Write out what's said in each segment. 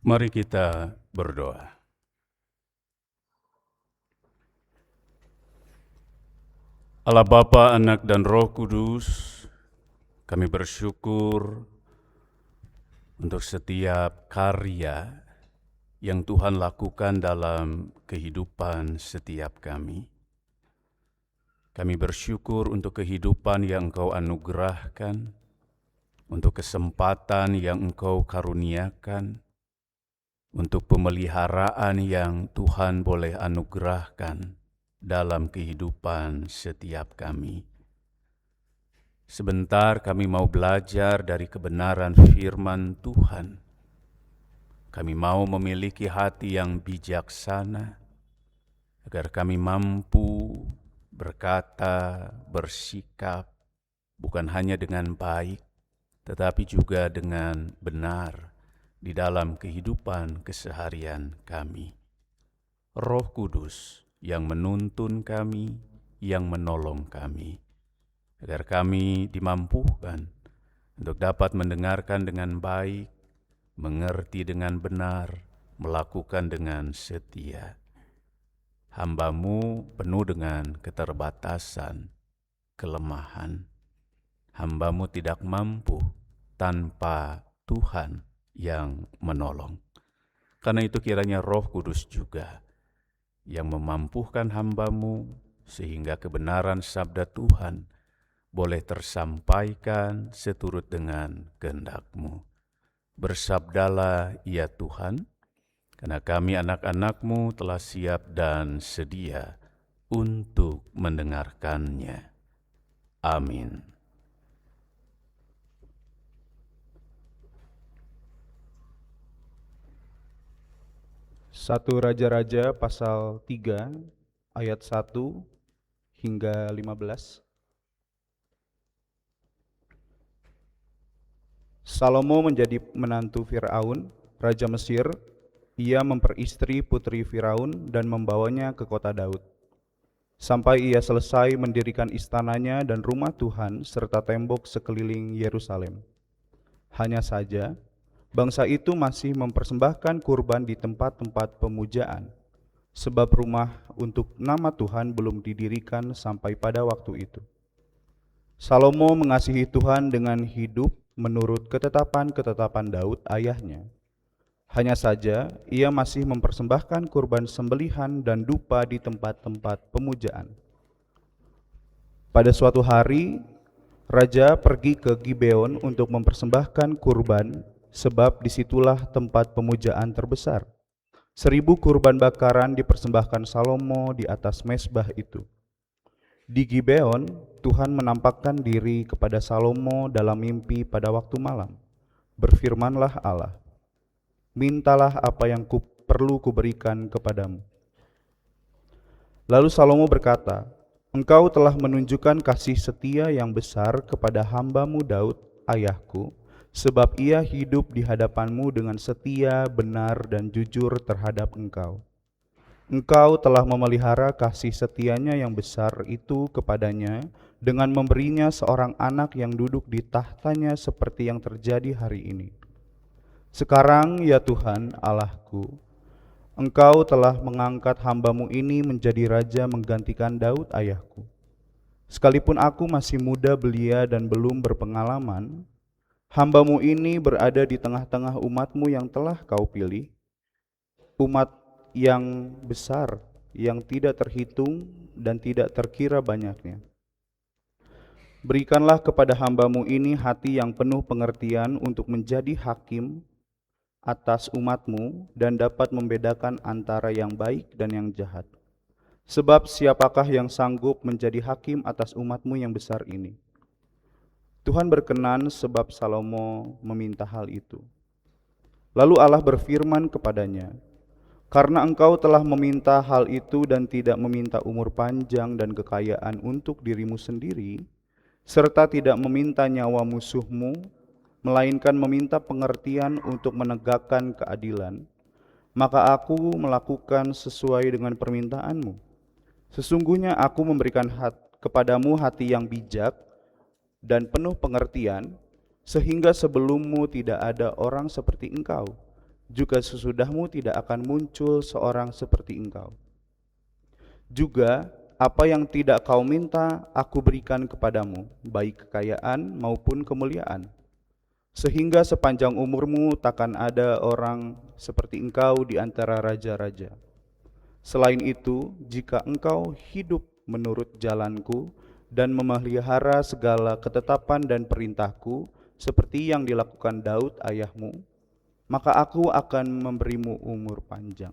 Mari kita berdoa. Allah Bapa, Anak, dan Roh Kudus, kami bersyukur untuk setiap karya yang Tuhan lakukan dalam kehidupan setiap kami. Kami bersyukur untuk kehidupan yang Engkau anugerahkan, untuk kesempatan yang Engkau karuniakan, untuk pemeliharaan yang Tuhan boleh anugerahkan dalam kehidupan setiap kami. Sebentar kami mau belajar dari kebenaran firman Tuhan. Kami mau memiliki hati yang bijaksana, agar kami mampu berkata, bersikap, bukan hanya dengan baik, tetapi juga dengan benar di dalam kehidupan keseharian kami. Roh Kudus yang menuntun kami, yang menolong kami, agar kami dimampukan untuk dapat mendengarkan dengan baik, mengerti dengan benar, melakukan dengan setia. Hamba-Mu penuh dengan keterbatasan, kelemahan. Hamba-Mu tidak mampu tanpa Tuhan yang menolong. Karena itu kiranya Roh Kudus juga yang memampukan hamba-Mu sehingga kebenaran sabda Tuhan boleh tersampaikan seturut dengan kehendak-Mu. Bersabdalah ya Tuhan, karena kami anak-anak-Mu telah siap dan sedia untuk mendengarkannya. Amin. Satu Raja-Raja pasal 3 ayat 1 hingga 15. Salomo menjadi menantu Firaun, Raja Mesir. Ia memperistri putri Firaun dan membawanya ke kota Daud. Sampai ia selesai mendirikan istananya dan rumah Tuhan serta tembok sekeliling Yerusalem. Hanya saja, bangsa itu masih mempersembahkan kurban di tempat-tempat pemujaan, sebab rumah untuk nama Tuhan belum didirikan sampai pada waktu itu. Salomo mengasihi Tuhan dengan hidup menurut ketetapan-ketetapan Daud ayahnya. Hanya saja, ia masih mempersembahkan kurban sembelihan dan dupa di tempat-tempat pemujaan. Pada suatu hari, Raja pergi ke Gibeon untuk mempersembahkan kurban, sebab disitulah tempat pemujaan terbesar. 1.000 kurban bakaran dipersembahkan Salomo di atas mezbah itu. Di Gibeon, Tuhan menampakkan diri kepada Salomo dalam mimpi pada waktu malam. Berfirmanlah Allah, "Mintalah apa yang perlu kuberikan kepadamu." Lalu Salomo berkata, "Engkau telah menunjukkan kasih setia yang besar kepada hamba-Mu Daud, ayahku, sebab ia hidup di hadapan-Mu dengan setia, benar, dan jujur terhadap Engkau. Engkau telah memelihara kasih setianya yang besar itu kepadanya dengan memberinya seorang anak yang duduk di tahtanya seperti yang terjadi hari ini. Sekarang ya Tuhan Allahku, Engkau telah mengangkat hamba-Mu ini menjadi raja menggantikan Daud ayahku. Sekalipun aku masih muda belia dan belum berpengalaman, hamba-Mu ini berada di tengah-tengah umat-Mu yang telah Kau pilih, umat yang besar, yang tidak terhitung dan tidak terkira banyaknya. Berikanlah kepada hamba-Mu ini hati yang penuh pengertian untuk menjadi hakim atas umat-Mu dan dapat membedakan antara yang baik dan yang jahat. Sebab siapakah yang sanggup menjadi hakim atas umat-Mu yang besar ini?" Tuhan berkenan sebab Salomo meminta hal itu. Lalu Allah berfirman kepadanya, "Karena engkau telah meminta hal itu dan tidak meminta umur panjang dan kekayaan untuk dirimu sendiri, serta tidak meminta nyawa musuhmu, melainkan meminta pengertian untuk menegakkan keadilan, maka aku melakukan sesuai dengan permintaanmu. Sesungguhnya aku memberikan kepadamu hati yang bijak dan penuh pengertian, sehingga sebelummu tidak ada orang seperti engkau, Juga sesudahmu tidak akan muncul seorang seperti engkau. Juga apa yang tidak kau minta, aku berikan kepadamu, baik kekayaan maupun kemuliaan. Sehingga sepanjang umurmu takkan ada orang seperti engkau di antara raja-raja. Selain itu, jika engkau hidup menurut jalanku dan memelihara segala ketetapan dan perintahku, seperti yang dilakukan Daud ayahmu, maka aku akan memberimu umur panjang.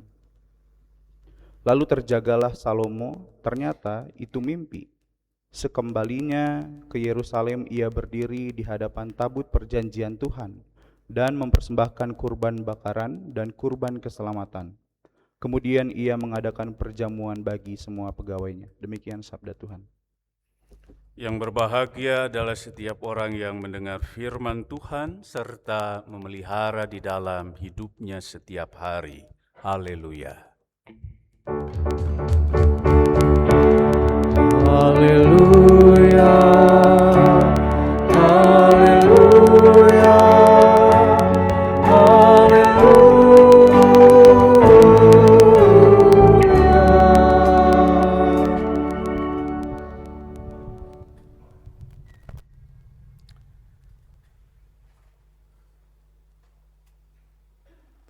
Lalu terjagalah Salomo, ternyata itu mimpi. Sekembalinya ke Yerusalem, ia berdiri di hadapan tabut perjanjian Tuhan dan mempersembahkan kurban bakaran dan kurban keselamatan. Kemudian ia mengadakan perjamuan bagi semua pegawainya. Demikian sabda Tuhan. Yang berbahagia adalah setiap orang yang mendengar firman Tuhan serta memelihara di dalam hidupnya setiap hari. Haleluya. Haleluya, haleluya, haleluya.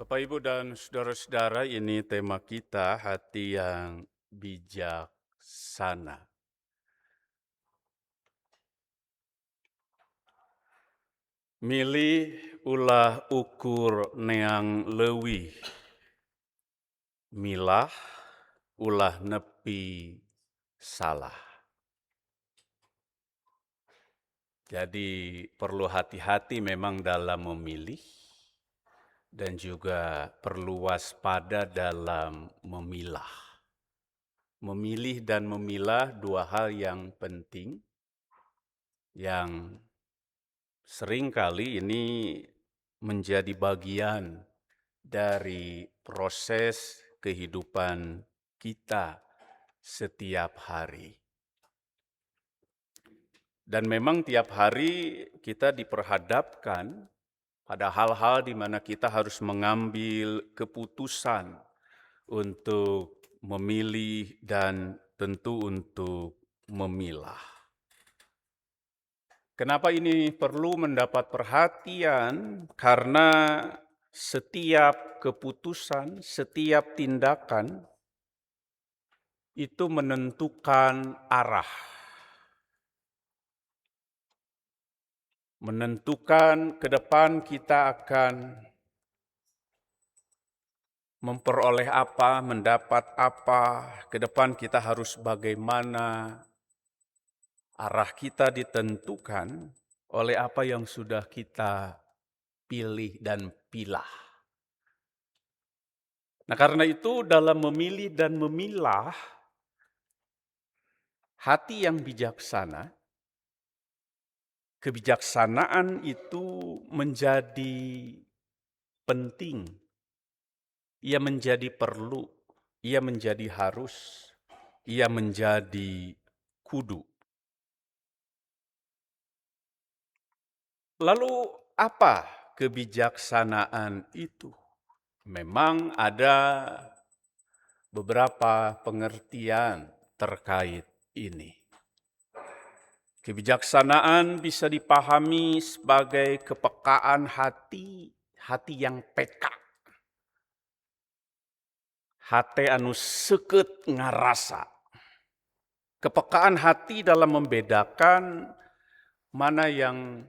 Bapak, Ibu, dan saudara-saudara, ini tema kita, hati yang bijaksana. Milih ulah ukur neang leuwih, milah ulah nepi salah. Jadi perlu hati-hati memang dalam memilih, dan juga perlu waspada dalam memilah. Memilih dan memilah dua hal yang penting, yang seringkali ini menjadi bagian dari proses kehidupan kita setiap hari. Dan memang tiap hari kita diperhadapkan pada hal-hal di mana kita harus mengambil keputusan untuk memilih dan tentu untuk memilah. Kenapa ini perlu mendapat perhatian? Karena setiap keputusan, setiap tindakan itu menentukan arah. Menentukan ke depan kita akan memperoleh apa, mendapat apa, ke depan kita harus bagaimana. Arah kita ditentukan oleh apa yang sudah kita pilih dan pilah. Nah, karena itu dalam memilih dan memilah, hati yang bijaksana, kebijaksanaan itu menjadi penting, ia menjadi perlu, ia menjadi harus, ia menjadi kudu. Lalu apa kebijaksanaan itu? Memang ada beberapa pengertian terkait ini. Kebijaksanaan bisa dipahami sebagai kepekaan hati, hati yang peka. Hati anu seukeut ngarasa. Kepekaan hati dalam membedakan mana yang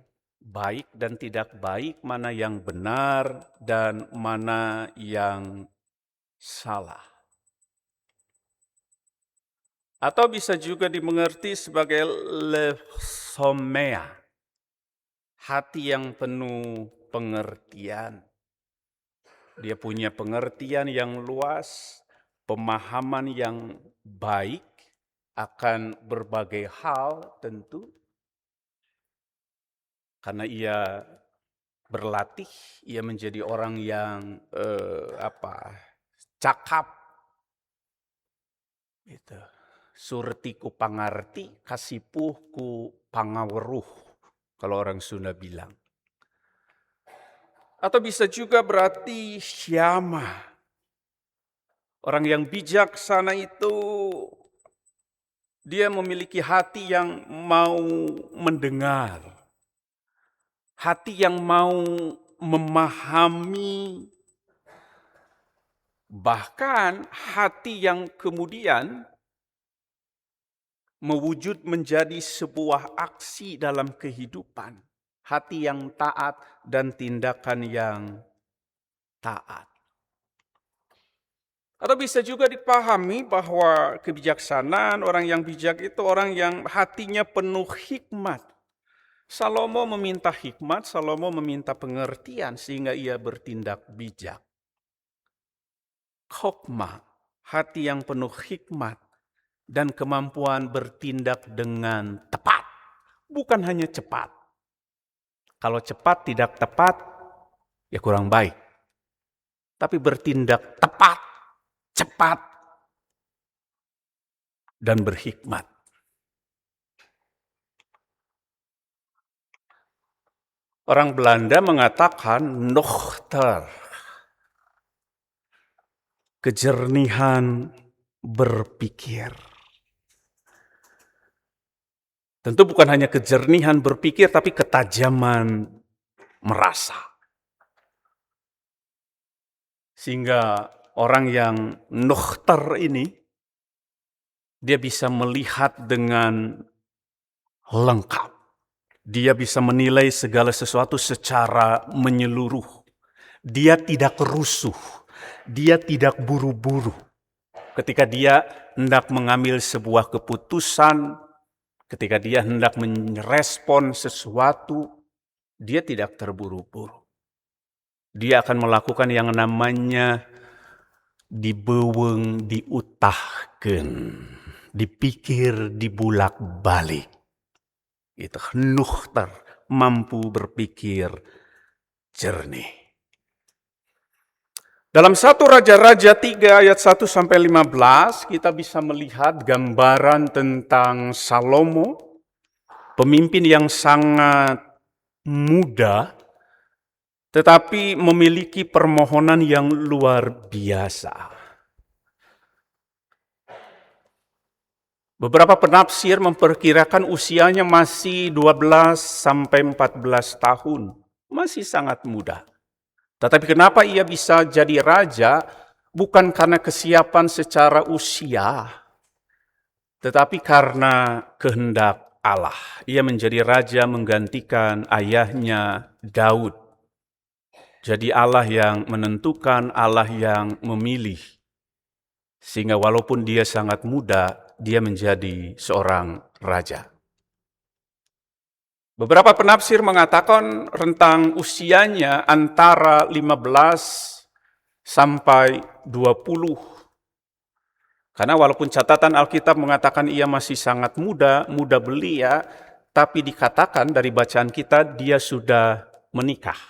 baik dan tidak baik, mana yang benar dan mana yang salah. Atau bisa juga dimengerti sebagai lefsomea, hati yang penuh pengertian. Dia punya pengertian yang luas, pemahaman yang baik akan berbagai hal tentu. Karena ia berlatih, ia menjadi orang yang cakap. Gitu. Surti ku pangarti, kasipuh ku pangaweruh, kalau orang Sunda bilang. Atau bisa juga berarti syama. Orang yang bijaksana itu dia memiliki hati yang mau mendengar, hati yang mau memahami, bahkan hati yang kemudian mewujud menjadi sebuah aksi dalam kehidupan. Hati yang taat dan tindakan yang taat. Atau bisa juga dipahami bahwa kebijaksanaan, orang yang bijak itu orang yang hatinya penuh hikmat. Salomo meminta hikmat, Salomo meminta pengertian sehingga ia bertindak bijak. Hokmah, hati yang penuh hikmat dan kemampuan bertindak dengan tepat. Bukan hanya cepat. Kalau cepat tidak tepat, ya kurang baik. Tapi bertindak tepat, cepat, dan berhikmat. Orang Belanda mengatakan nuchter, kejernihan berpikir. Tentu bukan hanya kejernihan berpikir, tapi ketajaman merasa. Sehingga orang yang nuchter ini, dia bisa melihat dengan lengkap. Dia bisa menilai segala sesuatu secara menyeluruh. Dia tidak rusuh. Dia tidak buru-buru. Ketika dia hendak mengambil sebuah keputusan, ketika dia hendak merespon sesuatu, dia tidak terburu-buru. Dia akan melakukan yang namanya dibeweng, diutahkan, dipikir, dibulak-balik. Itu nuchter, mampu berpikir jernih. Dalam 1 Raja-Raja 3 ayat 1-15 kita bisa melihat gambaran tentang Salomo, pemimpin yang sangat muda tetapi memiliki permohonan yang luar biasa. Beberapa penafsir memperkirakan usianya masih 12-14 tahun, masih sangat muda. Tetapi kenapa ia bisa jadi raja? Bukan karena kesiapan secara usia, tetapi karena kehendak Allah. Ia menjadi raja menggantikan ayahnya Daud. Jadi Allah yang menentukan, Allah yang memilih. Sehingga walaupun dia sangat muda, dia menjadi seorang raja. Beberapa penafsir mengatakan rentang usianya antara 15 sampai 20. Karena walaupun catatan Alkitab mengatakan ia masih sangat muda, muda belia, tapi dikatakan dari bacaan kita dia sudah menikah.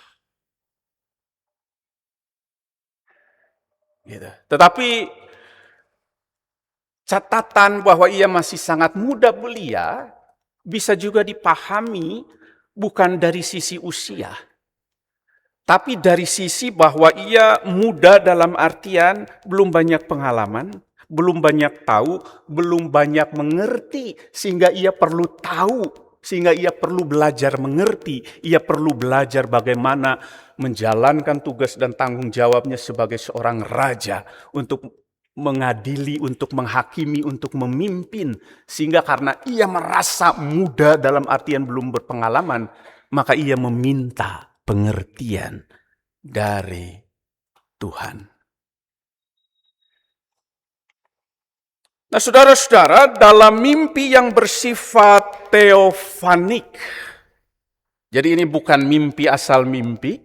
Gitu. Tetapi catatan bahwa ia masih sangat muda belia bisa juga dipahami bukan dari sisi usia, tapi dari sisi bahwa ia muda dalam artian belum banyak pengalaman, belum banyak tahu, belum banyak mengerti, sehingga ia perlu tahu, sehingga ia perlu belajar mengerti, ia perlu belajar bagaimana menjalankan tugas dan tanggung jawabnya sebagai seorang raja untuk mengadili, untuk menghakimi, untuk memimpin. Sehingga karena ia merasa muda dalam artian belum berpengalaman, maka ia meminta pengertian dari Tuhan. Nah, saudara-saudara, dalam mimpi yang bersifat teofanik, jadi ini bukan mimpi asal mimpi,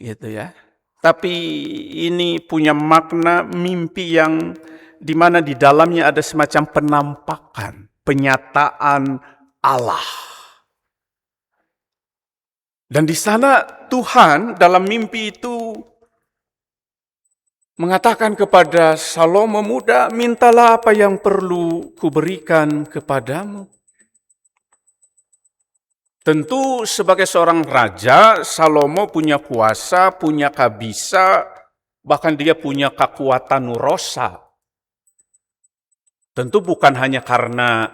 gitu ya. Tapi ini punya makna mimpi yang di mana di dalamnya ada semacam penampakan, penyataan Allah. Dan di sana Tuhan dalam mimpi itu mengatakan kepada Salomo muda, mintalah apa yang perlu kuberikan kepadamu. Tentu sebagai seorang raja, Salomo punya kuasa, punya kabisa, bahkan dia punya kekuatan nurosa. Tentu bukan hanya karena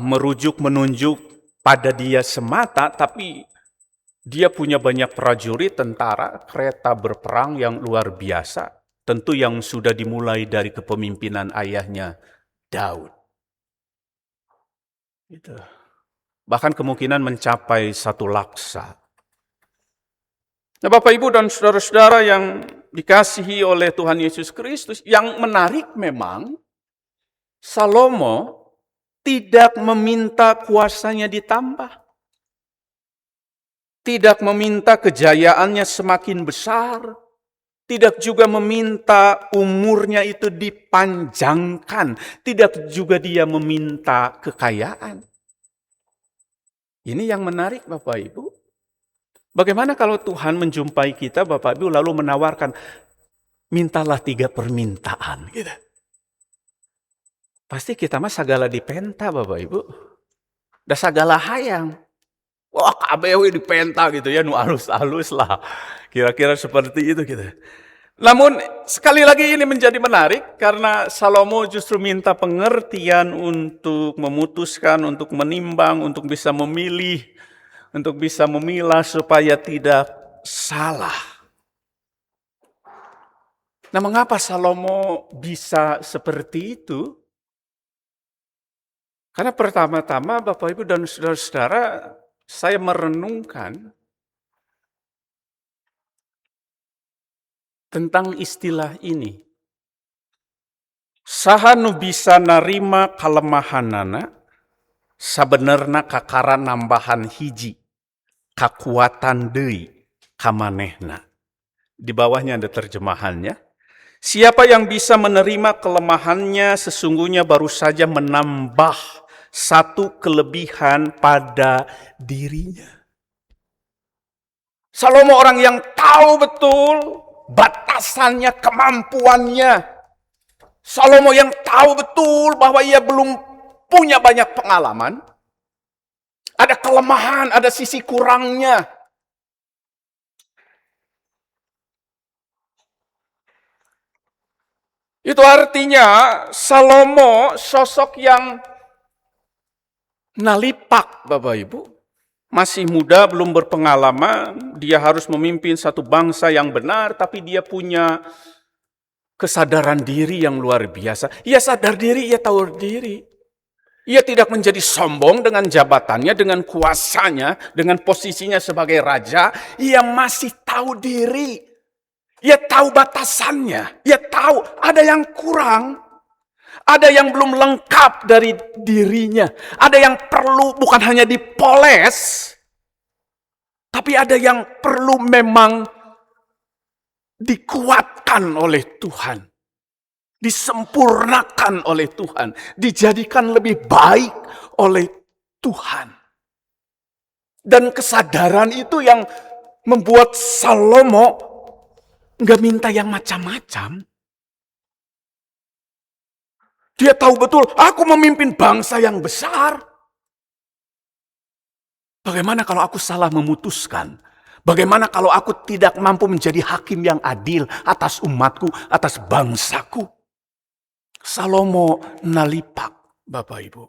menunjuk pada dia semata, tapi dia punya banyak prajurit, tentara, kereta berperang yang luar biasa. Tentu yang sudah dimulai dari kepemimpinan ayahnya Daud. Gitu. Bahkan kemungkinan mencapai 1 laksa. Nah, Bapak, Ibu, dan saudara-saudara yang dikasihi oleh Tuhan Yesus Kristus, yang menarik memang, Salomo tidak meminta kuasanya ditambah. Tidak meminta kejayaannya semakin besar. Tidak juga meminta umurnya itu dipanjangkan. Tidak juga dia meminta kekayaan. Ini yang menarik, Bapak Ibu. Bagaimana kalau Tuhan menjumpai kita, Bapak Ibu, lalu menawarkan, mintalah 3 permintaan. Gitu. Pasti kita mah sagala dipenta, Bapak Ibu. Da sagala hayang. Wah, kabeh dipenta gitu ya, nu alus-alus lah. Kira-kira seperti itu gitu. Namun sekali lagi ini menjadi menarik karena Salomo justru minta pengertian untuk memutuskan, untuk menimbang, untuk bisa memilih, untuk bisa memilah supaya tidak salah. Nah, mengapa Salomo bisa seperti itu? Karena pertama-tama Bapak Ibu dan saudara-saudara, saya merenungkan tentang istilah ini. Saha nu bisa narima kalemahanana, sabenerna kakara nambahan hiji, kakuatan deui kamanehna. Di bawahnya ada terjemahannya. Siapa yang bisa menerima kelemahannya sesungguhnya baru saja menambah 1 kelebihan pada dirinya. Salomo orang yang tahu betul batasannya, kemampuannya. Salomo yang tahu betul bahwa ia belum punya banyak pengalaman. Ada kelemahan, ada sisi kurangnya. Itu artinya Salomo sosok yang nalipak, Bapak Ibu. Masih muda, belum berpengalaman, dia harus memimpin satu bangsa yang benar, tapi dia punya kesadaran diri yang luar biasa. Ia sadar diri, ia tahu diri. Ia tidak menjadi sombong dengan jabatannya, dengan kuasanya, dengan posisinya sebagai raja. Ia masih tahu diri. Ia tahu batasannya. Ia tahu ada yang kurang. Ada yang belum lengkap dari dirinya. Ada yang perlu bukan hanya dipoles, tapi ada yang perlu memang dikuatkan oleh Tuhan. Disempurnakan oleh Tuhan. Dijadikan lebih baik oleh Tuhan. Dan kesadaran itu yang membuat Salomo nggak minta yang macam-macam. Dia tahu betul, aku memimpin bangsa yang besar. Bagaimana kalau aku salah memutuskan? Bagaimana kalau aku tidak mampu menjadi hakim yang adil atas umatku, atas bangsaku? Salomo nalipak, Bapak Ibu.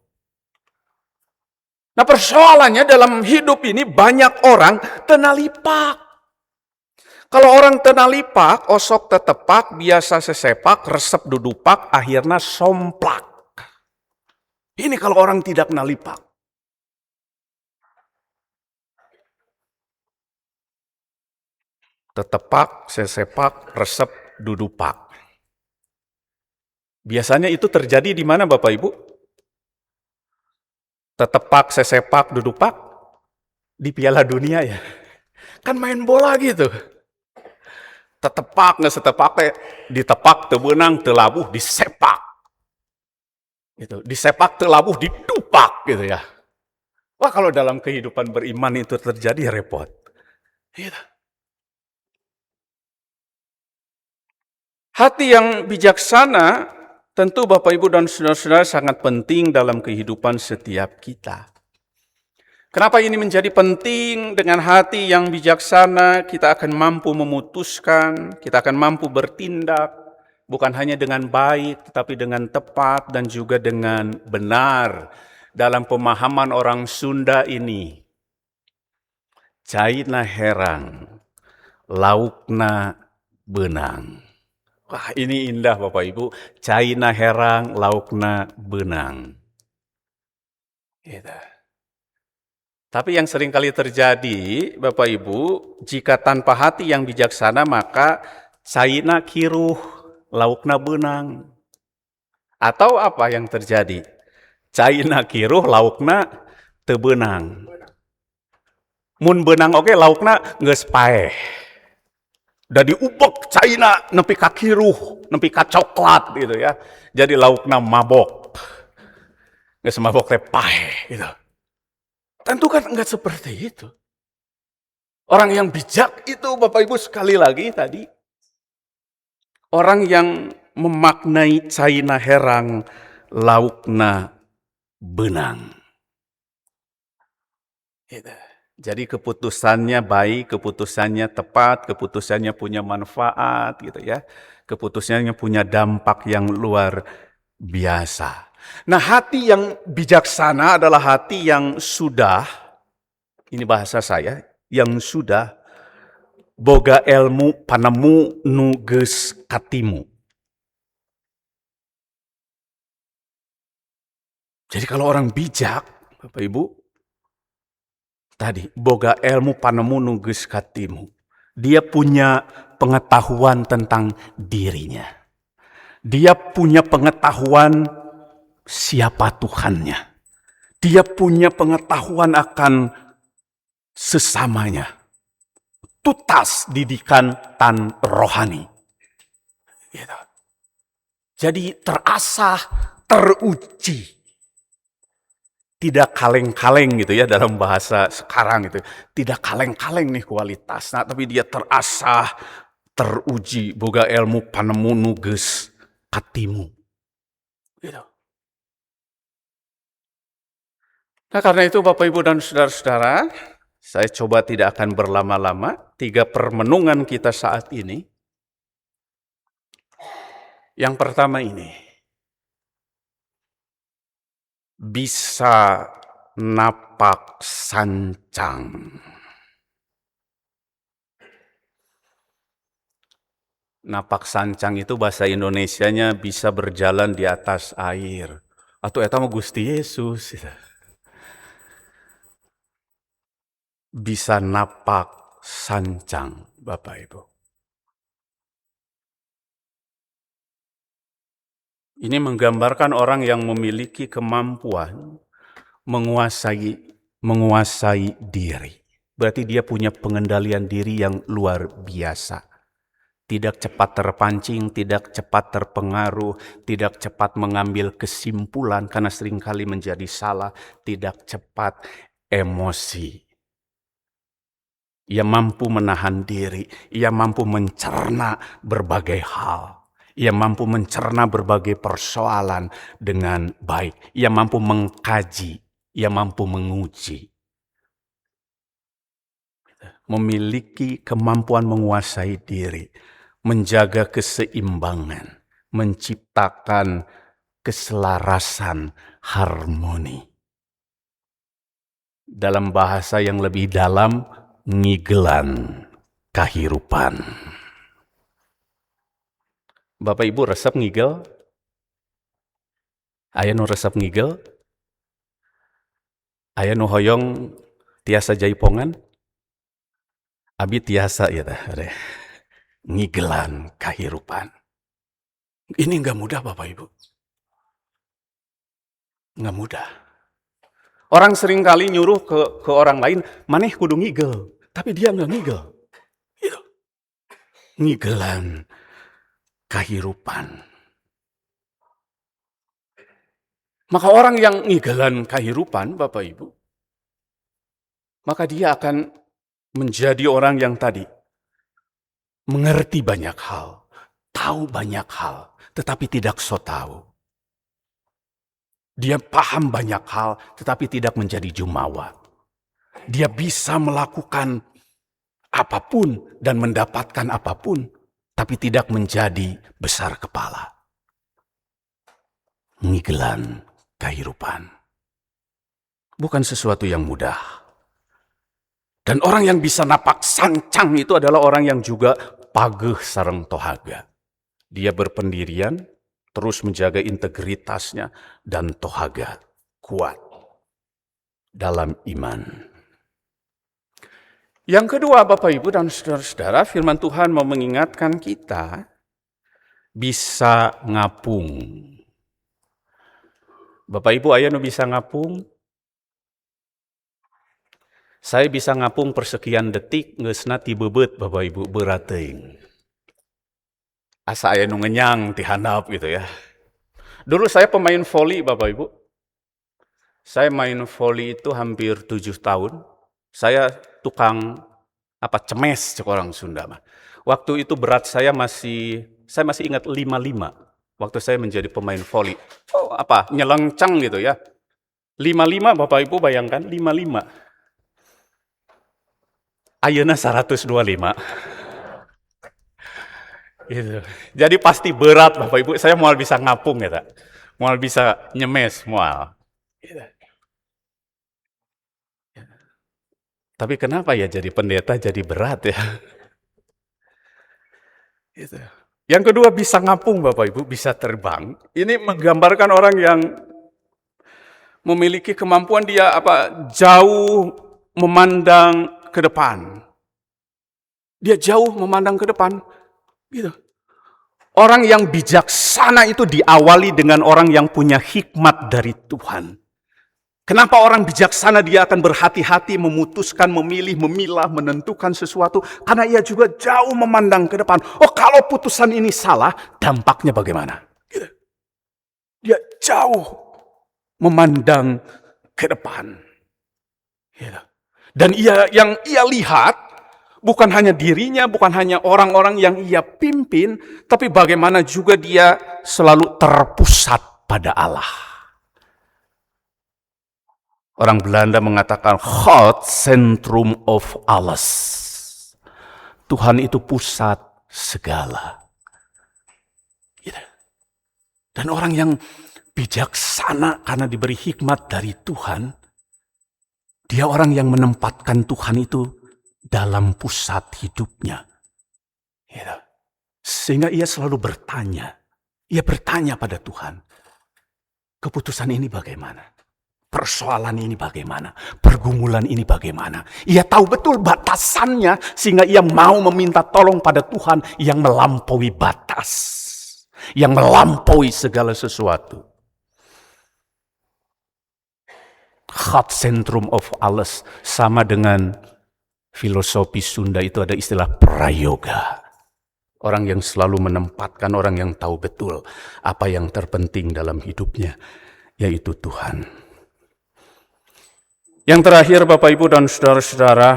Nah, persoalannya dalam hidup ini banyak orang tenalipak. Kalau orang tenalipak, osok tetepak, biasa sesepak, resep dudupak, akhirnya somplak. Ini kalau orang tidak nalipak. Tetepak, sesepak, resep, dudupak. Biasanya itu terjadi di mana, Bapak Ibu? Tetepak, sesepak, dudupak? Di Piala Dunia ya. Kan main bola gitu. Tetepak, nggak setepak, ditepak, tebenang, telabuh, disepak. Gitu. Disepak, telabuh, didupak gitu ya. Wah, kalau dalam kehidupan beriman itu terjadi repot. Gitu. Hati yang bijaksana tentu Bapak Ibu dan saudara-saudara sangat penting dalam kehidupan setiap kita. Kenapa ini menjadi penting? Dengan hati yang bijaksana kita akan mampu memutuskan, kita akan mampu bertindak, bukan hanya dengan baik, tetapi dengan tepat dan juga dengan benar. Dalam pemahaman orang Sunda ini, caina herang, laukna benang. Wah, ini indah Bapak Ibu. Caina herang, laukna benang. Gitu. Tapi yang sering kali terjadi, Bapak Ibu, jika tanpa hati yang bijaksana, maka caina kiruh, laukna benang. Atau apa yang terjadi? Caina kiruh, laukna tebenang. Mun benang oke, laukna geus paeh. Da diubek caina nepi ka kiruh, nepi ka coklat gitu ya. Jadi laukna mabok. Geus mabok teh paeh gitu. Tentu kan enggak seperti itu. Orang yang bijak itu Bapak Ibu sekali lagi tadi. Orang yang memaknai caina herang, laukna benang. Gitu. Jadi keputusannya baik, keputusannya tepat, keputusannya punya manfaat gitu ya. Keputusannya punya dampak yang luar biasa. Nah, hati yang bijaksana adalah hati yang sudah, ini bahasa saya, yang sudah boga ilmu panemu nu geus katimu. Jadi kalau orang bijak, Bapak Ibu, tadi boga ilmu panemu nu geus katimu. Dia punya pengetahuan tentang dirinya. Dia punya pengetahuan siapa Tuhannya. Dia punya pengetahuan akan sesamanya. Tutas didikan tan rohani. Gitu. Jadi terasah, teruji. Tidak kaleng-kaleng gitu ya dalam bahasa sekarang gitu. Tidak kaleng-kaleng nih kualitasnya, tapi dia terasah, teruji, boga ilmu panemu nu geus katimu. Gitu. Nah, karena itu Bapak Ibu dan saudara-saudara, saya coba tidak akan berlama-lama. 3 permenungan kita saat ini. Yang pertama ini, bisa napak sancang. Napak sancang itu bahasa Indonesianya bisa berjalan di atas air. Atau eta mah Gusti Yesus. Bisa napak sancang, Bapak Ibu. Ini menggambarkan orang yang memiliki kemampuan menguasai diri. Berarti dia punya pengendalian diri yang luar biasa. Tidak cepat terpancing, tidak cepat terpengaruh, tidak cepat mengambil kesimpulan karena seringkali menjadi salah, tidak cepat emosi. Ia mampu menahan diri, ia mampu mencerna berbagai hal. Ia mampu mencerna berbagai persoalan dengan baik. Ia mampu mengkaji, ia mampu menguji. Memiliki kemampuan menguasai diri, menjaga keseimbangan, menciptakan keselarasan, harmoni. Dalam bahasa yang lebih dalam, ngigelan kahirupan. Bapak Ibu resep ngigel? Aya nu resep ngigel? Aya nu hoyong tiasa jaipongan? Abi tiasa ya tah. Ngigelan kahirupan. Ini enggak mudah Bapak Ibu. Enggak mudah. Orang seringkali nyuruh ke orang lain, maneh kudu ngigel. Tapi dia enggak ngigel. Gitu. Ngigelan kahirupan. Maka orang yang ngigelan kahirupan, Bapak Ibu, maka dia akan menjadi orang yang tadi mengerti banyak hal, tahu banyak hal, tetapi tidak so tahu. Dia paham banyak hal, tetapi tidak menjadi jumawa. Dia bisa melakukan apapun dan mendapatkan apapun, tapi tidak menjadi besar kepala. Ngigelan kehidupan. Bukan sesuatu yang mudah. Dan orang yang bisa napak sancang itu adalah orang yang juga pageh sareng tohaga. Dia berpendirian, terus menjaga integritasnya, dan tohaga kuat dalam iman. Yang kedua, Bapak Ibu dan saudara-saudara, firman Tuhan mau mengingatkan kita bisa ngapung. Bapak Ibu, aya nu bisa ngapung? Saya bisa ngapung persekian detik, geusna ti bebeut Bapak Ibu berat teuing. Asa aya nu ngenyang ti handap gitu ya. Dulu saya pemain voli Bapak Ibu. Saya main voli itu hampir 7 tahun. Saya tukang cemes cek orang Sunda mah. Waktu itu berat saya masih ingat 55 waktu saya menjadi pemain voli. Nyelengcang gitu ya. 55 Bapak Ibu bayangkan 55. Ayeuna 125. Gitu. Jadi pasti berat Bapak Ibu, saya moal bisa ngapung ya, moal bisa nyemes moal. Gitu. Tapi kenapa ya jadi pendeta jadi berat ya? Gitu. Yang kedua bisa ngapung Bapak Ibu, bisa terbang. Ini menggambarkan orang yang memiliki kemampuan dia jauh memandang ke depan. Dia jauh memandang ke depan. Gitu. Orang yang bijaksana itu diawali dengan orang yang punya hikmat dari Tuhan. Kenapa orang bijaksana dia akan berhati-hati memutuskan, memilih, memilah, menentukan sesuatu? Karena ia juga jauh memandang ke depan. Oh, kalau putusan ini salah, dampaknya bagaimana? Gitu. Dia jauh memandang ke depan. Gitu. Dan yang ia lihat bukan hanya dirinya, bukan hanya orang-orang yang ia pimpin, tapi bagaimana juga dia selalu terpusat pada Allah. Orang Belanda mengatakan God centrum of alles. Tuhan itu pusat segala. Gitu. Dan orang yang bijaksana karena diberi hikmat dari Tuhan, dia orang yang menempatkan Tuhan itu dalam pusat hidupnya. Gitu. Sehingga ia selalu bertanya. Ia bertanya pada Tuhan. Keputusan ini bagaimana? Persoalan ini bagaimana? Pergumulan ini bagaimana? Ia tahu betul batasannya sehingga ia mau meminta tolong pada Tuhan yang melampaui batas. Yang melampaui segala sesuatu. God centrum of alles sama dengan filosofi Sunda itu ada istilah prayoga. Orang yang selalu menempatkan, orang yang tahu betul apa yang terpenting dalam hidupnya, yaitu Tuhan. Yang terakhir Bapak Ibu dan saudara-saudara,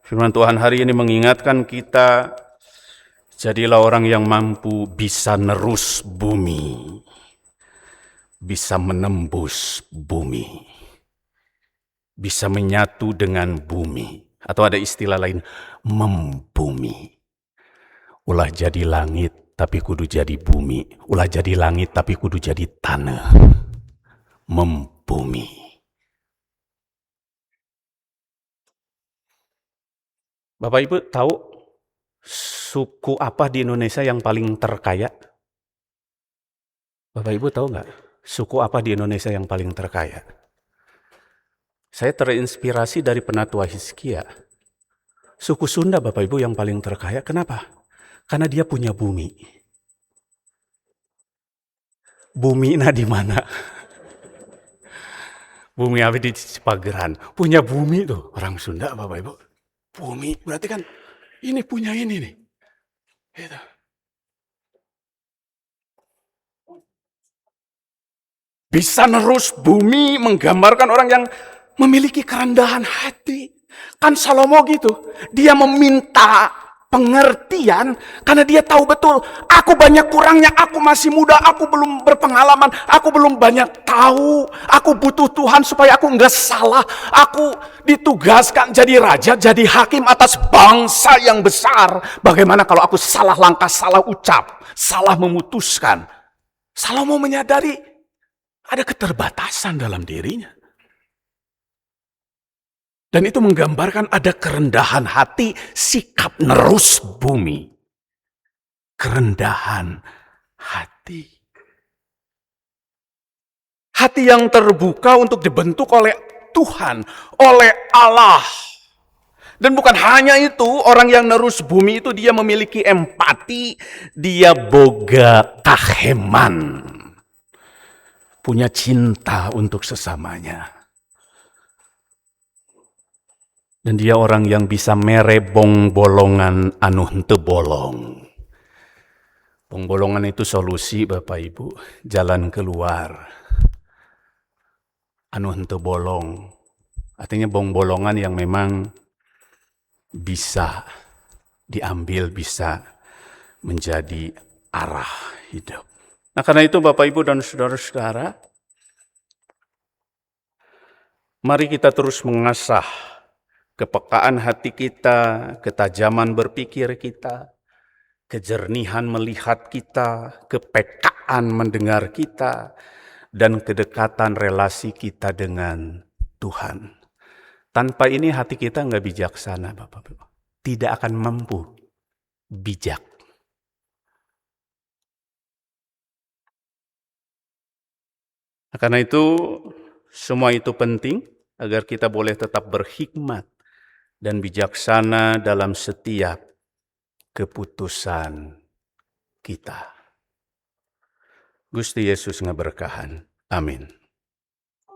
firman Tuhan hari ini mengingatkan kita, jadilah orang yang mampu bisa nerus bumi, bisa menembus bumi, bisa menyatu dengan bumi, atau ada istilah lain, membumi. Ulah jadi langit tapi kudu jadi bumi, ulah jadi langit tapi kudu jadi tanah, membumi. Bapak Ibu tahu suku apa di Indonesia yang paling terkaya? Bapak Ibu tahu nggak? Suku apa di Indonesia yang paling terkaya? Saya terinspirasi dari Penatua Hizkia. Suku Sunda Bapak Ibu yang paling terkaya. Kenapa? Karena dia punya bumi. Bumi di mana? Bumi apa di Cipageran. Punya bumi tuh orang Sunda Bapak Ibu. Bumi, berarti kan ini punya ini nih. Gitu. Bisa nerus bumi menggambarkan orang yang memiliki kerendahan hati. Kan Salomo gitu, dia meminta pengertian, karena dia tahu betul, aku banyak kurangnya, aku masih muda, aku belum berpengalaman, aku belum banyak tahu, aku butuh Tuhan supaya aku enggak salah, aku ditugaskan jadi raja, jadi hakim atas bangsa yang besar. Bagaimana kalau aku salah langkah, salah ucap, salah memutuskan? Salomo menyadari ada keterbatasan dalam dirinya. Dan itu menggambarkan ada kerendahan hati, sikap nerus bumi. Kerendahan hati. Hati yang terbuka untuk dibentuk oleh Tuhan, oleh Allah. Dan bukan hanya itu, orang yang nerus bumi itu dia memiliki empati, dia boga kaheman. Punya cinta untuk sesamanya. Dan dia orang yang bisa merebong bolongan anu henteu bolong. Bolongan itu solusi Bapak Ibu, jalan keluar. Anu henteu bolong. Artinya bolongan yang memang bisa diambil, bisa menjadi arah hidup. Nah karena itu Bapak Ibu dan saudara-saudara, mari kita terus mengasah kepekaan hati kita, ketajaman berpikir kita, kejernihan melihat kita, kepekaan mendengar kita, dan kedekatan relasi kita dengan Tuhan. Tanpa ini hati kita nggak bijaksana, Bapak-Bapak. Tidak akan mampu bijak. Nah, karena itu, semua itu penting agar kita boleh tetap berhikmat dan bijaksana dalam setiap keputusan kita. Gusti Yesus ngaberkahan. Amin.